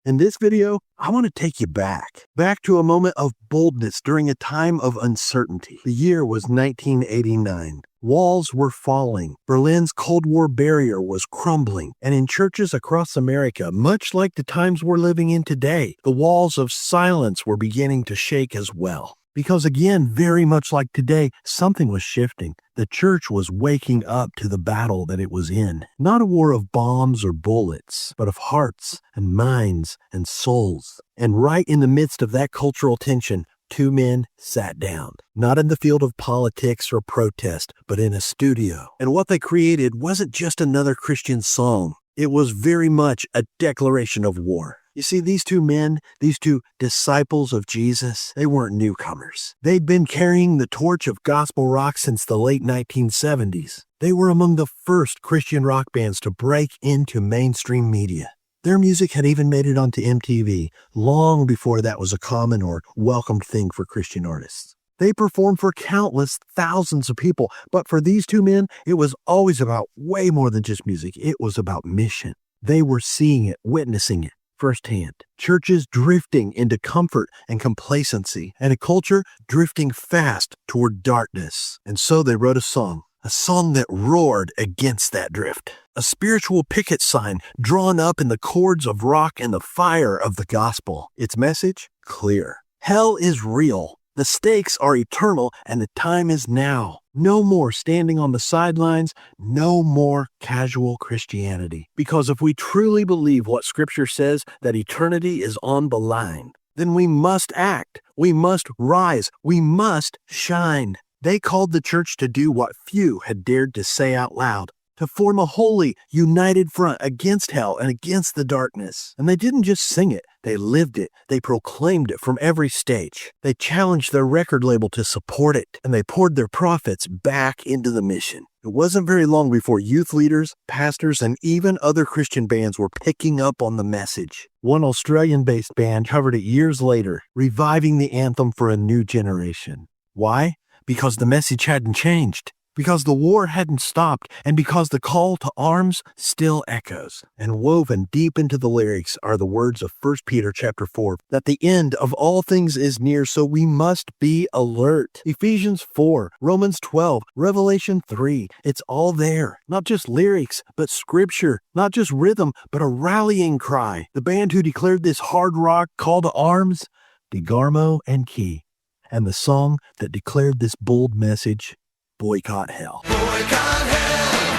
In this video, I want to take you back to a moment of boldness during a time of uncertainty. The year was 1989. Walls were falling. Berlin's Cold War barrier was crumbling. And in churches across America, much like the times we're living in today, the walls of silence were beginning to shake as well. Because again, very much like today, something was shifting. The church was waking up to the battle that it was in. Not a war of bombs or bullets, but of hearts and minds and souls. And right in the midst of that cultural tension, two men sat down, not in the field of politics or protest, but in a studio. And what they created wasn't just another Christian song. It was very much a declaration of war. You see, these two men, these two disciples of Jesus, they weren't newcomers. They'd been carrying the torch of gospel rock since the late 1970s. They were among the first Christian rock bands to break into mainstream media. Their music had even made it onto MTV long before that was a common or welcomed thing for Christian artists. They performed for countless thousands of people, but for these two men, it was always about way more than just music. It was about mission. They were seeing it, witnessing it firsthand. Churches drifting into comfort and complacency, and a culture drifting fast toward darkness. And so they wrote a song that roared against that drift. A spiritual picket sign drawn up in the chords of rock and the fire of the gospel. Its message? Clear. Hell is real. The stakes are eternal, and the time is now. No more standing on the sidelines, no more casual Christianity. Because if we truly believe what Scripture says, that eternity is on the line, then we must act, we must rise, we must shine. They called the church to do what few had dared to say out loud, to form a holy, united front against hell and against the darkness. And they didn't just sing it, they lived it. They proclaimed it from every stage. They challenged their record label to support it, and they poured their profits back into the mission. It wasn't very long before youth leaders, pastors, and even other Christian bands were picking up on the message. One Australian-based band covered it years later, reviving the anthem for a new generation. Why? Because the message hadn't changed. Because the war hadn't stopped, and because the call to arms still echoes. And woven deep into the lyrics are the words of 1 Peter chapter 4, that the end of all things is near, so we must be alert. Ephesians 4, Romans 12, Revelation 3, it's all there. Not just lyrics, but scripture. Not just rhythm, but a rallying cry. The band who declared this hard rock call to arms, DeGarmo and Key. And the song that declared this bold message, Boycott Hell. Boycott hell.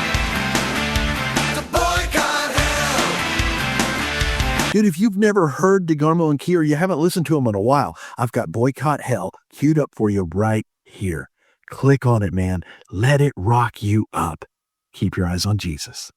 To boycott hell. Dude, if you've never heard DeGarmo and Key or you haven't listened to them in a while, I've got Boycott Hell queued up for you right here. Click on it, man. Let it rock you up. Keep your eyes on Jesus.